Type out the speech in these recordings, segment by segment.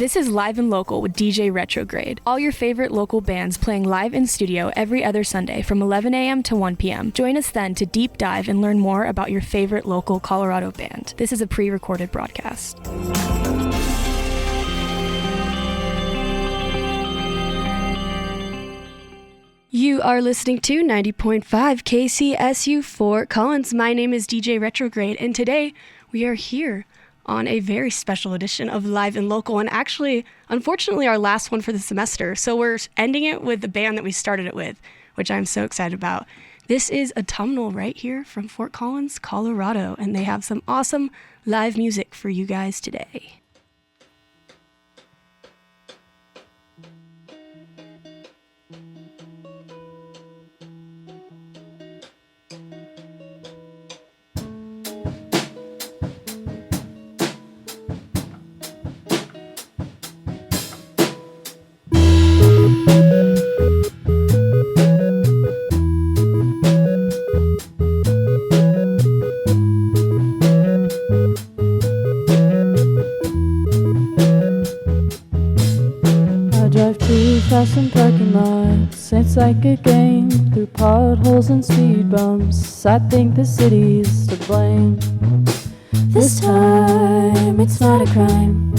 This is Live and Local with DJ Retrograde. All your favorite local bands playing live in studio every other Sunday from 11 a.m. to 1 p.m. Join us then to deep dive and learn more about your favorite local Colorado band. This is a pre-recorded broadcast. You are listening to 90.5 KCSU Fort Collins. My name is DJ Retrograde, and today we are here on a very special edition of Live and Local, and actually, unfortunately, our last one for the semester. So we're ending it with the band that we started it with, which I'm so excited about. This is Autumnal right here from Fort Collins, Colorado, and they have some awesome live music for you guys today. Passing parking lots, it's like a game through potholes and speed bumps. I think the city's to blame. This time it's not a crime.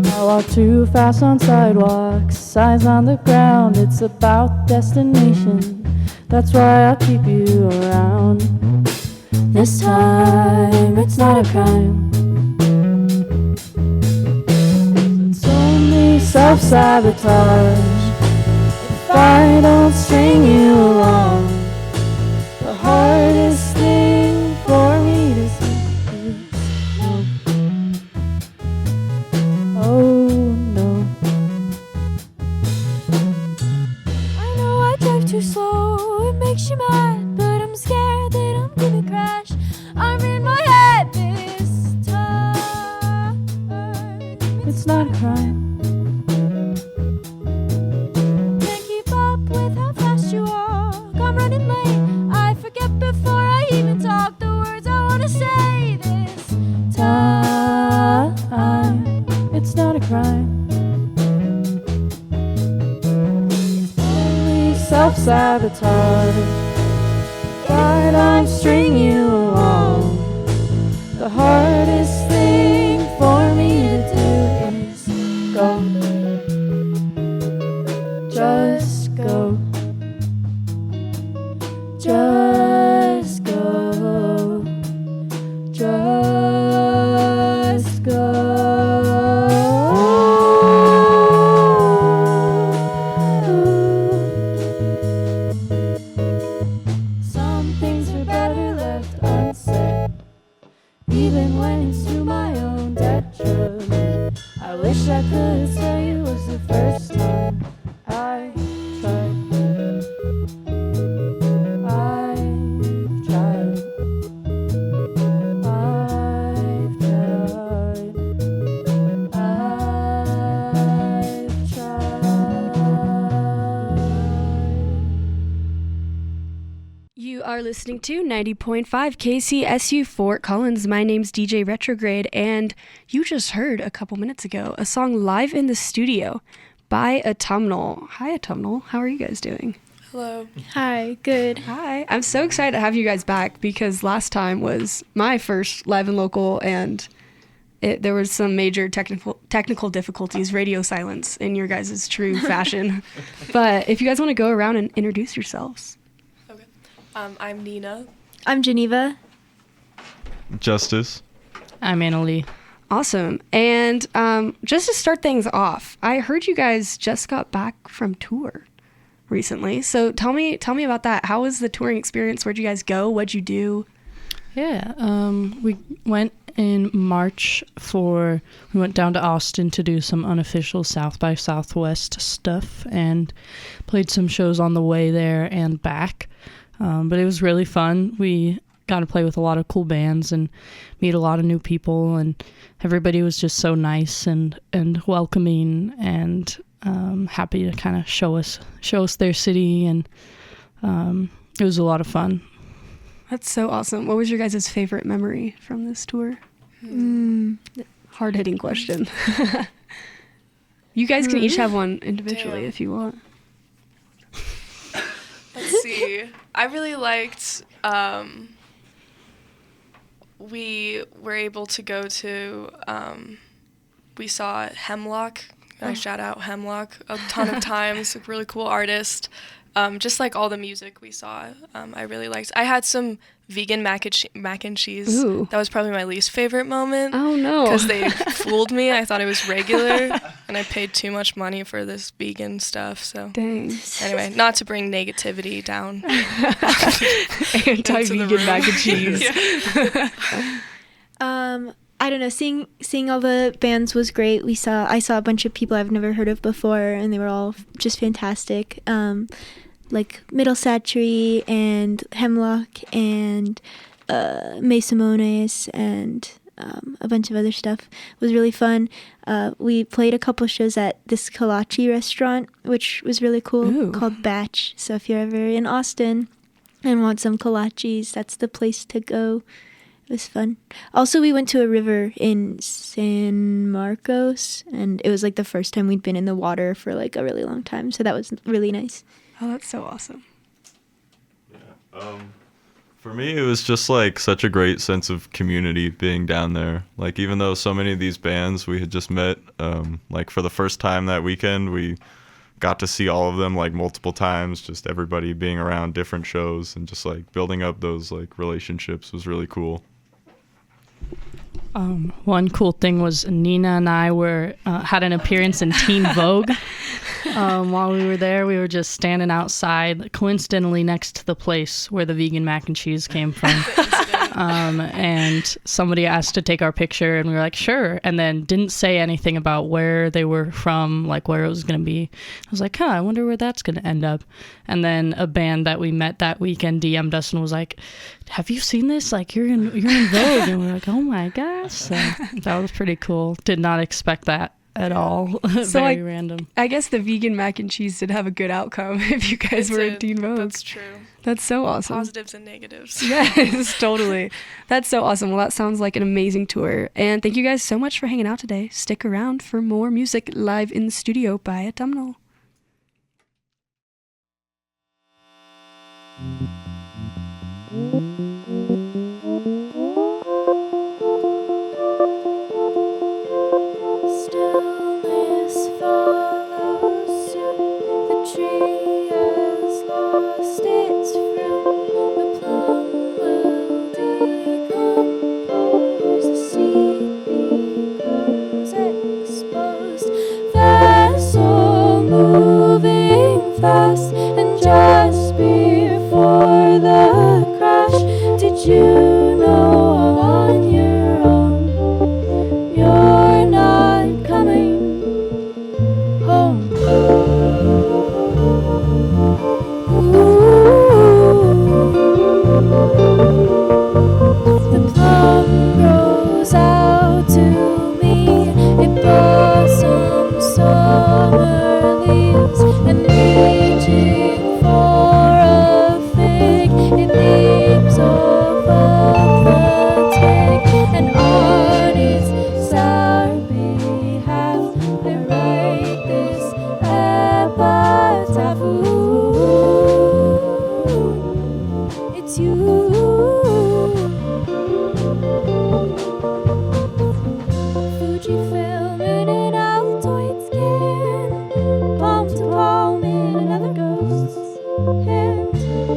I walk too fast on sidewalks, signs on the ground. It's about destination, that's why I'll keep you around. This time it's not a crime. Self-sabotage if I don't string you along. The hardest thing for me to say is no. Oh no. I know I drive too slow, it makes you mad, but I'm scared that I'm gonna crash. I'm in my head this time. It's not a crime. It's not a crime. It's only self-sabotage. I don't string you along. The hardest thing for me to do is go. Just go. Just go. Just go. I could say it was the first time I tried. I've tried. I've tried. I've tried. You are listening to 90.5 KCSU Fort Collins. My name's DJ Retrograde, and you just heard a couple minutes ago a song live in the studio by Autumnal. Hi, Autumnal. How are you guys doing? Hello. Hi, good. Hi. I'm so excited to have you guys back because last time was my first Live and Local, and there was some major technical difficulties, radio silence in your guys' true fashion. But if you guys want to go around and introduce yourselves. Okay. I'm Nina. I'm Geneva. Justice. I'm Annalee. Awesome. And just to start things off, I heard you guys just got back from tour recently. So tell me about that. How was the touring experience? Where'd you guys go? What'd you do? Yeah, we went in March we went down to Austin to do some unofficial South by Southwest stuff and played some shows on the way there and back. But it was really fun. We got to play with a lot of cool bands and meet a lot of new people, and everybody was just so nice and welcoming and happy to kind of show us their city, and it was a lot of fun. That's so awesome. What was your guys' favorite memory from this tour? hard-hitting question. You guys can each have one individually if you want. Let's see. I really liked, we were able to go to, we saw Hemlock. I shout out Hemlock a ton of times. A really cool artist. Just like all the music we saw, I really liked. I had some vegan mac and cheese. Ooh. That was probably my least favorite moment. Oh, no. Because they fooled me. I thought it was regular, and I paid too much money for this vegan stuff. So Dang. anyway, not to bring negativity down. Anti-vegan mac and cheese. I don't know. Seeing all the bands was great. I saw a bunch of people I've never heard of before, and they were all just fantastic. Like Middle Satchery and Hemlock and Mesomones and a bunch of other stuff. It was really fun. We played a couple shows at this kolache restaurant, which was really cool, Ooh. called Batch. So if you're ever in Austin and want some kolaches, that's the place to go. It was fun. Also, we went to a river in San Marcos, and it was like the first time we'd been in the water for like a really long time. So that was really nice. Oh, that's so awesome. Yeah. For me, it was just like such a great sense of community being down there. Like, even though so many of these bands we had just met, like for the first time that weekend, we got to see all of them like multiple times. Just everybody being around different shows and just like building up those like relationships was really cool. One cool thing was Nina and I had an appearance in Teen Vogue. While we were there, we were just standing outside, coincidentally next to the place where the vegan mac and cheese came from. And somebody asked to take our picture, and we were like, sure. And then didn't say anything about where they were from, like where it was going to be. I was like, I wonder where that's going to end up. And then a band that we met that weekend DM'd us and was like, have you seen this? Like, you're in Vogue. And we're like, oh my gosh. So that was pretty cool. Did not expect that at all. So, Very like, random. I guess the vegan mac and cheese did have a good outcome if you guys were in Teen Vogue. That's true. That's so awesome. Positives and negatives. Yes, totally. That's so awesome. Well, that sounds like an amazing tour. And thank you guys so much for hanging out today. Stick around for more music live in the studio by Autumnal. Stillness follows suit. The tree has lost its fruit. The plum will decompose. The seed becomes exposed. Vessel moving fast, and just before the crash, did you know on your own you're not coming home? The plum grows out to me, it blossoms summer leaves, and reaching for a fig, it leaps off of the twig, and on its sour behalf I write this epitaph. Ooh, it's you. Fujifilm in an Altoid skin, palm to palm in another ghost's hand,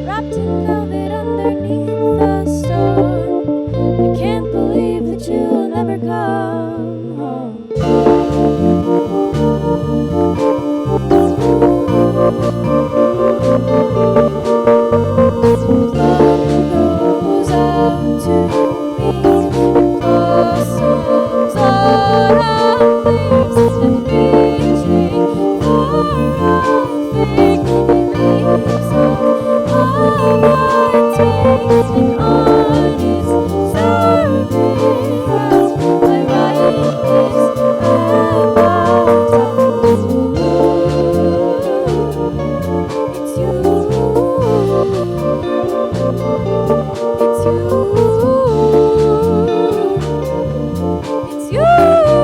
wrapped in velvet underneath the stone. I can't believe that you'll never come home. Goes out to me, it blossoms autumn leaves, and reaching for a fig, it leaves off of our twigs, and on its sour behalf I write this epitaph. It's you. It's you. It's you.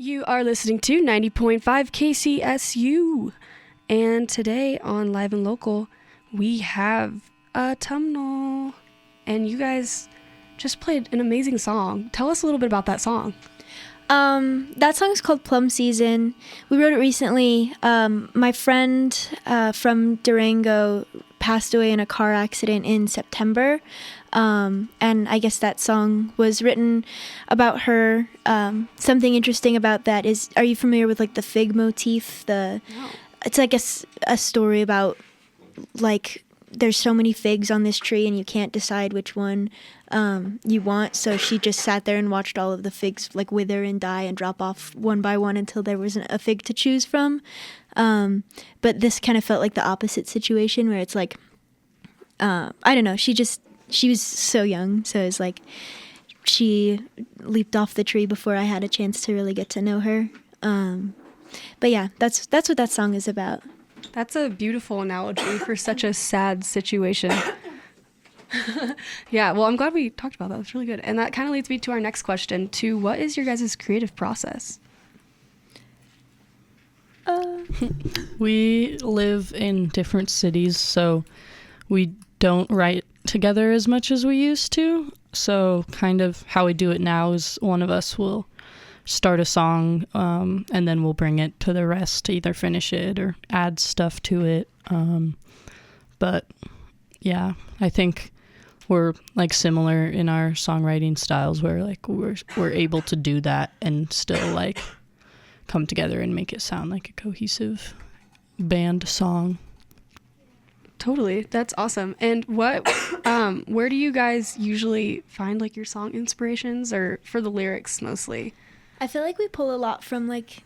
You are listening to 90.5 KCSU. And today on Live and Local, we have Autumnal. And you guys just played an amazing song. Tell us a little bit about that song. That song is called Plum Season. We wrote it recently. My friend from Durango passed away in a car accident in September. And I guess that song was written about her. Something interesting about that is, are you familiar with like the fig motif? No. It's like a story about like there's so many figs on this tree and you can't decide which one you want. So she just sat there and watched all of the figs like wither and die and drop off one by one until there wasn't a fig to choose from. But this kind of felt like the opposite situation where it's like, I don't know, she was so young. So it's like she leaped off the tree before I had a chance to really get to know her. But yeah, that's what that song is about. That's a beautiful analogy for such a sad situation. Yeah, well, I'm glad we talked about that. That's really good. And that kind of leads me to our next question, to what is your guys' creative process? We live in different cities, so we don't write together as much as we used to. So kind of how we do it now is one of us will start a song, and then we'll bring it to the rest to either finish it or add stuff to it. But yeah, I think we're like similar in our songwriting styles where like we're able to do that and still like come together and make it sound like a cohesive band song. Totally. That's awesome. And what, where do you guys usually find like your song inspirations, or for the lyrics mostly? I feel like we pull a lot from like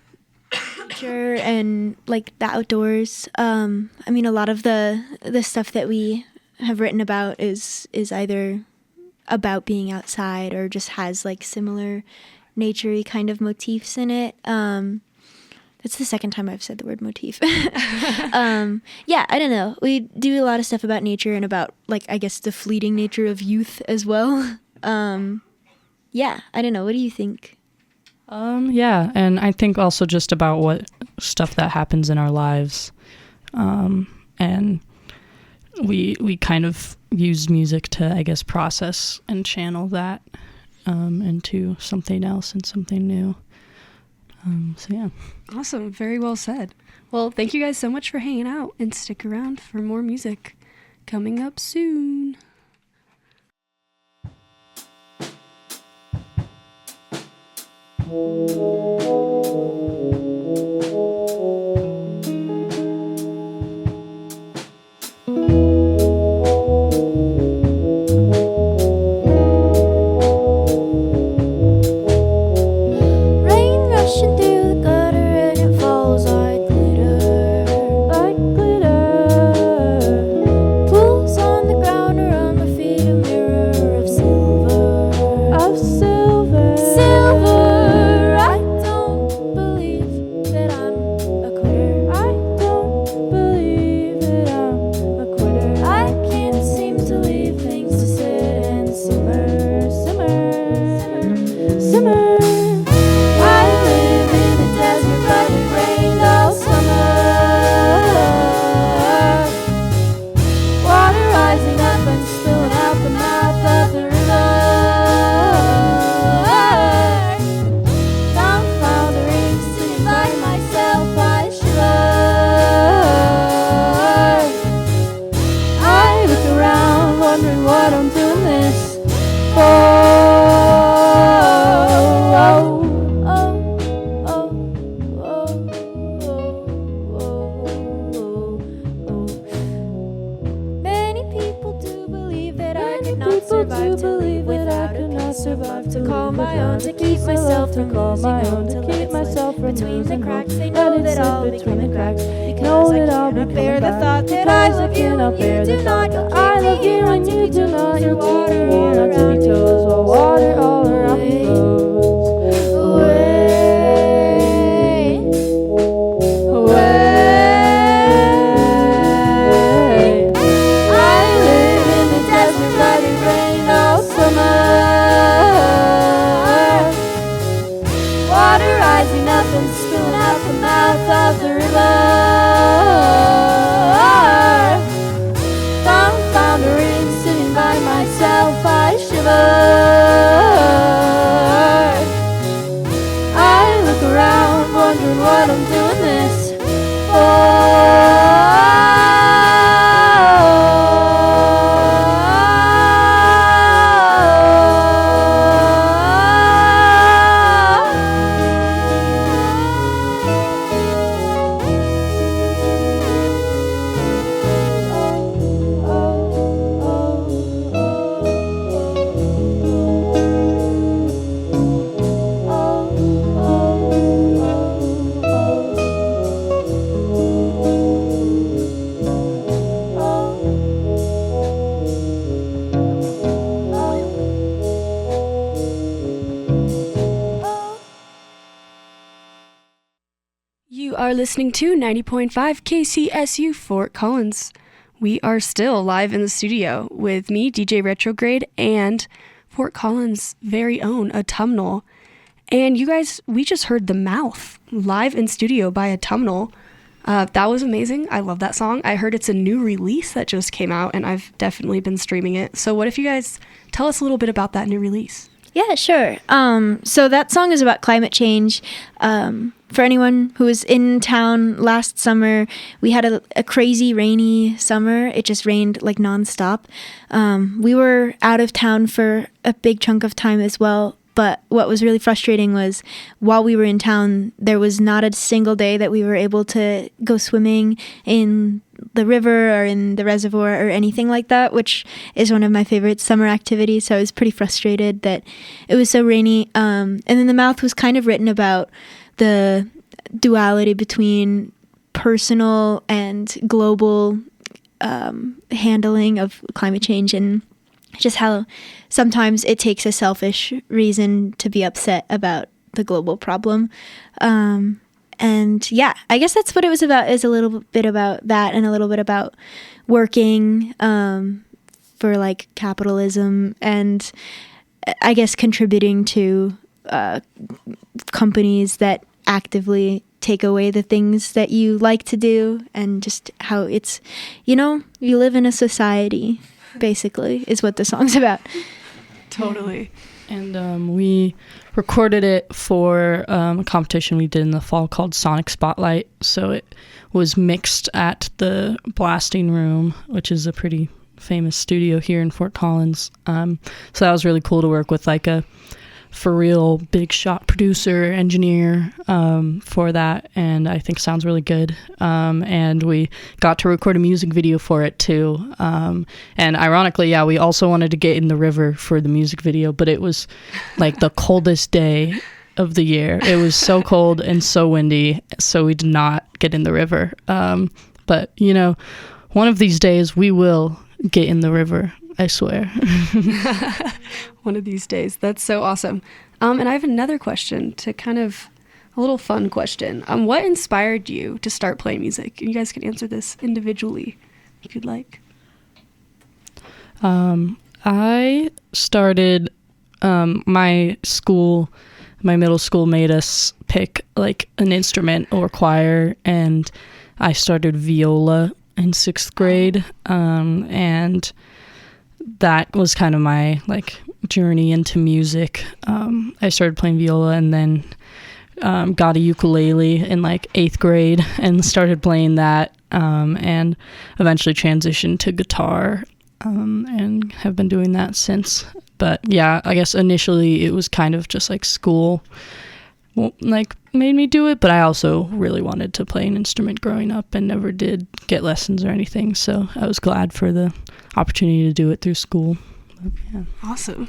nature and like the outdoors. I mean, a lot of the stuff that we have written about is either about being outside or just has like similar nature-y kind of motifs in it. That's the second time I've said the word motif. Yeah, I don't know. We do a lot of stuff about nature and about like, I guess, the fleeting nature of youth as well. Yeah, I don't know. What do you think? Yeah, and I think also just about what stuff that happens in our lives. And we kind of use music to, I guess, process and channel that into something else and something new. So yeah. Awesome. Very well said. Well, thank you guys so much for hanging out, and stick around for more music coming up soon. Rising mouth of the river. Floundering, sitting by myself, I shiver. I look around, wondering what I'm doing this for. You are listening to 90.5 KCSU Fort Collins. We are still live in the studio with me, DJ Retrograde, and Fort Collins' very own Autumnal. And you guys, we just heard The Mouth live in studio by Autumnal. That was amazing. I love that song. I heard it's a new release that just came out, and I've definitely been streaming it. So what if you guys tell us a little bit about that new release? Yeah, sure. So that song is about climate change. For anyone who was in town last summer, we had a crazy rainy summer. It just rained like nonstop. We were out of town for a big chunk of time as well. But what was really frustrating was while we were in town, there was not a single day that we were able to go swimming in the river or in the reservoir or anything like that, which is one of my favorite summer activities. So I was pretty frustrated that it was so rainy. And then The Mouth was kind of written about the duality between personal and global handling of climate change, and just how sometimes it takes a selfish reason to be upset about the global problem. And yeah, I guess that's what it was about, is a little bit about that and a little bit about working for like capitalism and I guess contributing to companies that actively take away the things that you like to do, and just how it's, you live in a society, basically, is what the song's about. Totally. And we recorded it for a competition we did in the fall called Sonic Spotlight. So it was mixed at the Blasting Room, which is a pretty famous studio here in Fort Collins. So that was really cool to work with like a for real big shot producer, engineer for that, and I think sounds really good. And we got to record a music video for it too. And ironically, we also wanted to get in the river for the music video, but it was like the coldest day of the year. It was so cold and so windy, so we did not get in the river. But one of these days we will get in the river, I swear. One of these days. That's so awesome. And I have another question, to kind of a little fun question. What inspired you to start playing music? You guys can answer this individually if you'd like. I started, my middle school made us pick like an instrument or choir, and I started viola in 6th grade. And that was kind of my like journey into music. I started playing viola and then got a ukulele in like 8th grade and started playing that, and eventually transitioned to guitar, and have been doing that since. But yeah, I guess initially it was kind of just like school like made me do it, but I also really wanted to play an instrument growing up and never did get lessons or anything, so I was glad for the opportunity to do it through school. But, yeah. Awesome.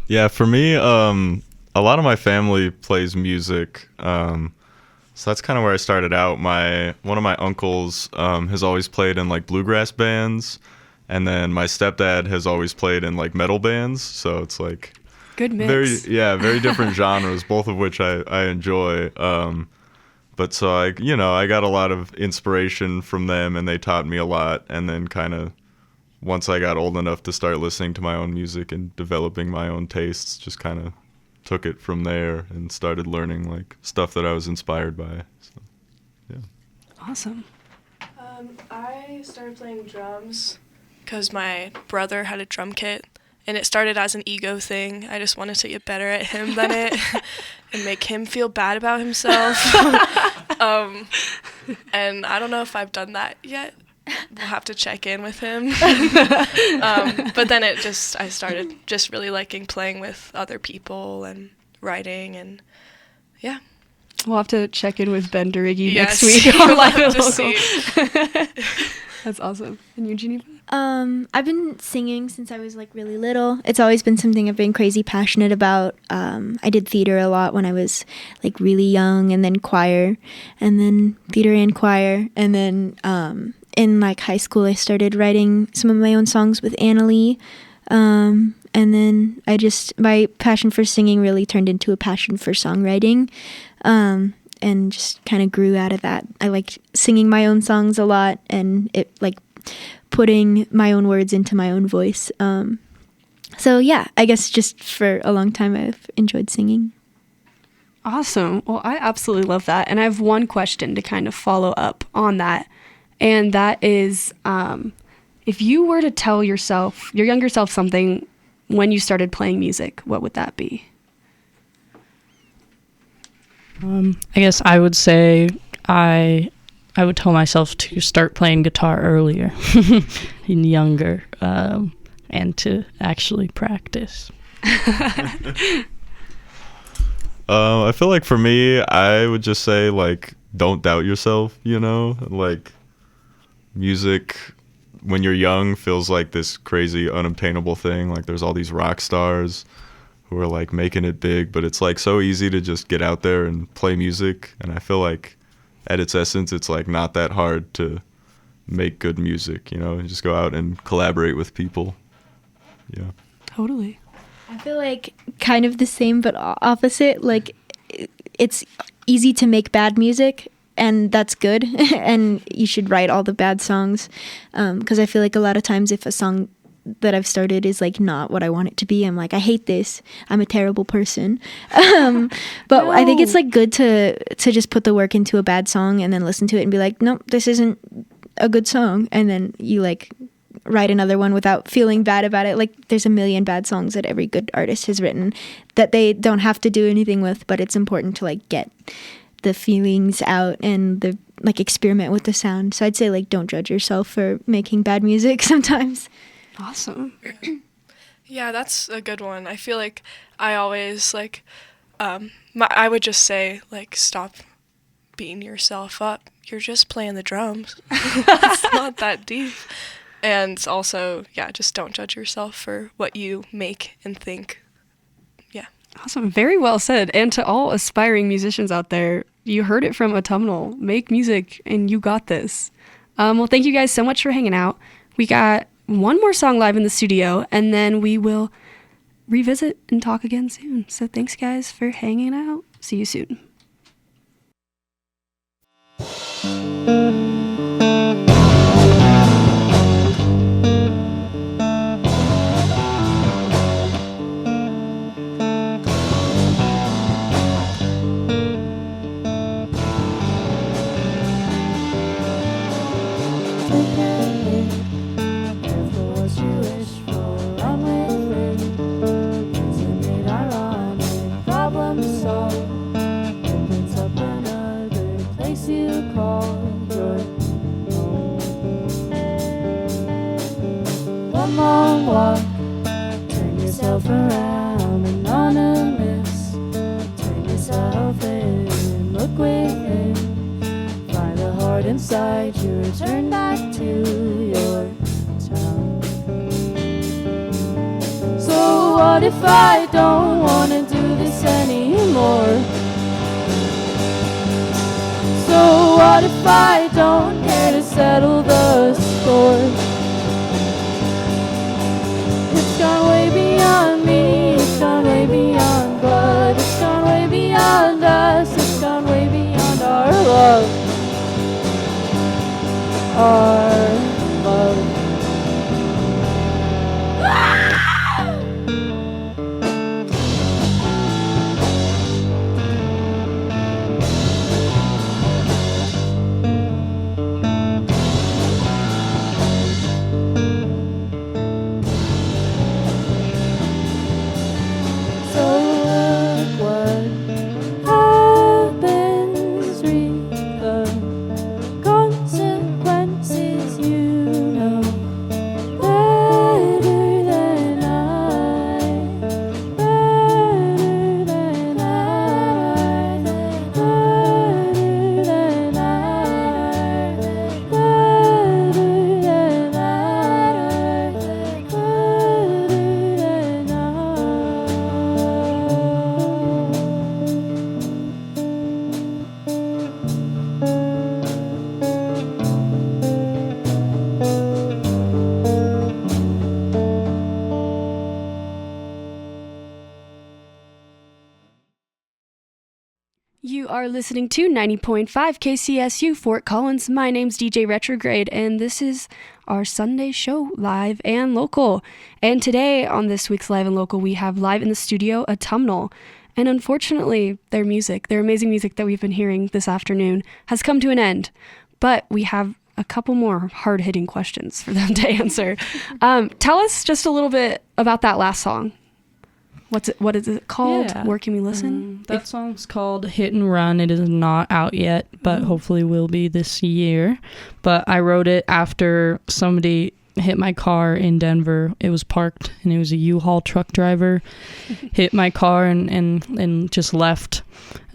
Yeah, for me, a lot of my family plays music, so that's kind of where I started out. One of my uncles has always played in like bluegrass bands, and then my stepdad has always played in like metal bands, so it's like good mix. Very different genres, both of which I enjoy. But so I got a lot of inspiration from them, and they taught me a lot. And then kind of once I got old enough to start listening to my own music and developing my own tastes, just kind of took it from there and started learning like stuff that I was inspired by. So, yeah. Awesome. I started playing drums because my brother had a drum kit, and it started as an ego thing. I just wanted to get better at him than it and make him feel bad about himself. And I don't know if I've done that yet. We'll have to check in with him. But then I started just really liking playing with other people and writing, and yeah. We'll have to check in with Ben Dorighi Yes, next week on we'll Live have and to Local. That's awesome. And you, Geneva? I've been singing since I was like really little. It's always been something I've been crazy passionate about. I did theater a lot when I was like really young, and then choir, and then theater and choir. And then in like high school, I started writing some of my own songs with Annalee. And then my passion for singing really turned into a passion for songwriting. And just kind of grew out of that. I liked singing my own songs a lot, and it like putting my own words into my own voice. So yeah, I guess just for a long time I've enjoyed singing. Awesome. Well, I absolutely love that. And I have one question to kind of follow up on that. And that is, if you were to tell your younger self something when you started playing music, what would that be? I guess I would say I would tell myself to start playing guitar earlier and younger, and to actually practice. I feel like for me, I would just say like, don't doubt yourself, like music when you're young feels like this crazy unobtainable thing. Like there's all these rock stars who are like making it big, but it's like so easy to just get out there and play music. And I feel like at its essence, it's like not that hard to make good music, and just go out and collaborate with people. Yeah. Totally. I feel like kind of the same, but opposite. Like it's easy to make bad music, and that's good. And you should write all the bad songs. 'Cause I feel like a lot of times if a song that I've started is like not what I want it to be, I'm like, I hate this, I'm a terrible person. But no. I think it's like good to just put the work into a bad song and then listen to it and be like, nope, this isn't a good song, and then you like write another one without feeling bad about it. Like there's a million bad songs that every good artist has written that they don't have to do anything with, but it's important to like get the feelings out and the like experiment with the sound. So I'd say like don't judge yourself for making bad music sometimes. Awesome. Yeah, that's a good one. I feel like I always like, I would just say like, stop beating yourself up. You're just playing the drums. It's not that deep. And also, yeah, just don't judge yourself for what you make and think. Yeah. Awesome. Very well said. And to all aspiring musicians out there, you heard it from Autumnal. Make music and you got this. Well, thank you guys so much for hanging out. We got one more song live in the studio, and then we will revisit and talk again soon. So thanks, guys, for hanging out. See you soon. Long walk, turn yourself around, anonymous. Turn yourself in, look within. Find the heart inside you, return back to your town. So what if I don't wanna do this anymore? So what if I don't care to settle the score? It's gone way beyond me, it's gone way beyond blood, it's gone way beyond us, it's gone way beyond our love. Our love. You are listening to 90.5 KCSU Fort Collins. My name's DJ Retrograde, and this is our Sunday show, live and local. And today, on this week's Live and Local, we have live in the studio Autumnal. And unfortunately, their amazing music that we've been hearing this afternoon, has come to an end. But we have a couple more hard-hitting questions for them to answer. Tell us just a little bit about that last song. What is it called? Yeah. Where can we listen? That song's called Hit and Run. It is not out yet, but hopefully will be this year. But I wrote it after somebody hit my car in Denver. It was parked, and it was a U-Haul truck driver. Hit my car and just left.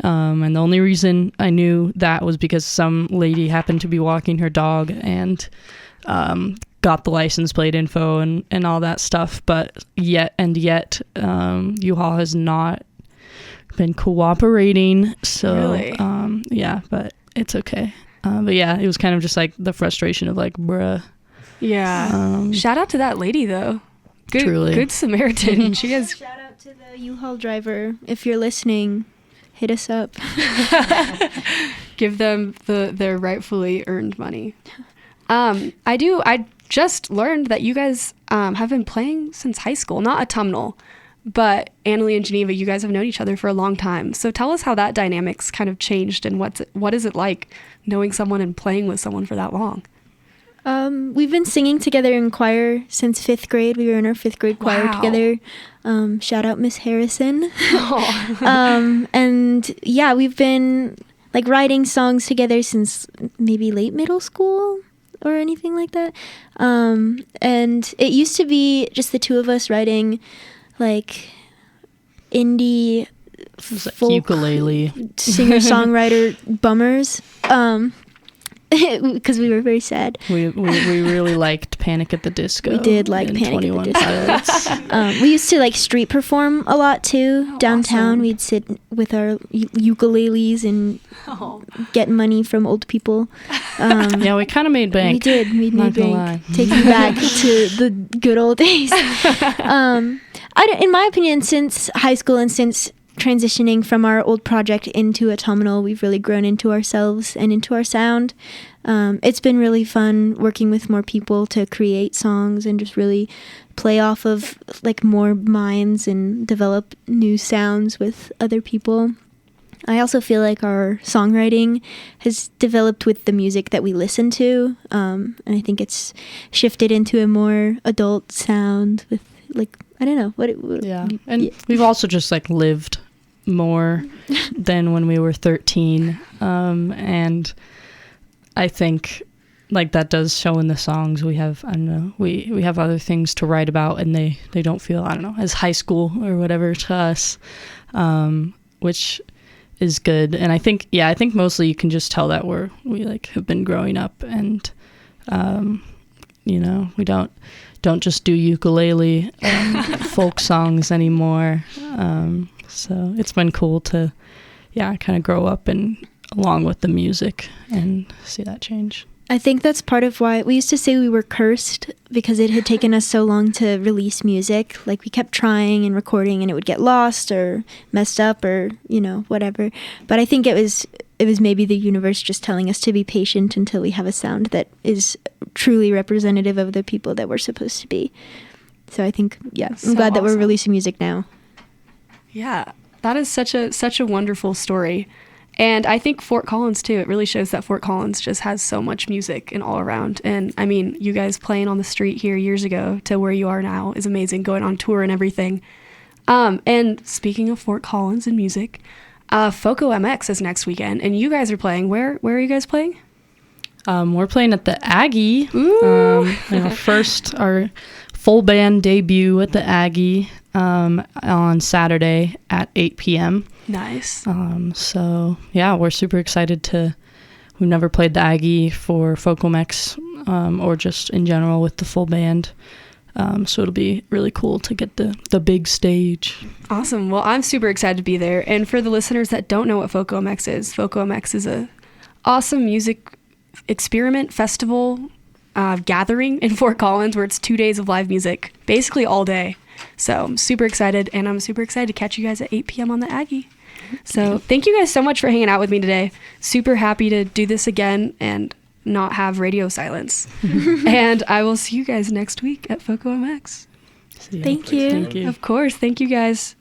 And the only reason I knew that was because some lady happened to be walking her dog and got the license plate info and all that stuff, but yet U-Haul has not been cooperating, so Really? Yeah, but it's okay. But yeah, it was kind of just like the frustration of like, bruh. Yeah. Shout out to that lady though. Truly. Good Samaritan. She has. Shout out to the U-Haul driver. If you're listening, hit us up. Give them their rightfully earned money. I just learned that you guys have been playing since high school, not Autumnal, but Annalee and Geneva, you guys have known each other for a long time. So tell us how that dynamics kind of changed and what is it like knowing someone and playing with someone for that long? We've been singing together in choir since 5th grade. We were in our 5th grade choir Wow. together. Shout out Miss Harrison. Oh. And yeah, we've been like writing songs together since maybe late middle school or anything like that. And it used to be just the two of us writing like indie It was like folk ukulele. singer-songwriter bummers. Because we were very sad. We really liked Panic at the Disco. We did like and Panic 21 at the Disco. Pilots. We used to like street perform a lot too. Oh, Downtown, awesome. we'd sit with our ukuleles and Oh. get money from old people. Yeah, we kind of made bank. We did. We Not made gonna bank. lie. Taking back to the good old days. In my opinion, since high school and since transitioning from our old project into Autumnal, we've really grown into ourselves and into our sound. It's been really fun working with more people to create songs and just really play off of like more minds and develop new sounds with other people. I also feel like our songwriting has developed with the music that we listen to, and I think it's shifted into a more adult sound with like, I don't know, Yeah, and we've also just like lived more than when we were 13, and I think like that does show in the songs. We have, I don't know, we have other things to write about, and they don't feel, I don't know, as high school or whatever to us, which is good. And I think mostly you can just tell that we like have been growing up, and you know, we don't just do ukulele folk songs anymore. So it's been cool to, kind of grow up and along with the music and see that change. I think that's part of why we used to say we were cursed, because it had taken us so long to release music. Like we kept trying and recording and it would get lost or messed up or, you know, whatever. But I think it was maybe the universe just telling us to be patient until we have a sound that is truly representative of the people that we're supposed to be. So I think, That's I'm so glad that we're awesome. releasing music now. Yeah, that is such a wonderful story. And I think Fort Collins, too, it really shows that Fort Collins just has so much music and all around. And, I mean, you guys playing on the street here years ago to where you are now is amazing, going on tour and everything. And speaking of Fort Collins and music, FOCO MX is next weekend, and you guys are playing. Where are you guys playing? We're playing at the Aggie. Ooh. Our full band debut at the Aggie on Saturday at 8 p.m. Nice. So yeah, we're super excited we've never played the Aggie for FOCO MX or just in general with the full band. So it'll be really cool to get the big stage. Awesome. Well, I'm super excited to be there. And for the listeners that don't know what FOCO MX is a awesome music experiment festival gathering in Fort Collins where it's 2 days of live music, basically all day. So I'm super excited, and I'm super excited to catch you guys at 8 p.m. on the Aggie. So thank you guys so much for hanging out with me today. Super happy to do this again and not have radio silence. And I will see you guys next week at FOCO MX. Thank you. Thank you. Of course. Thank you guys.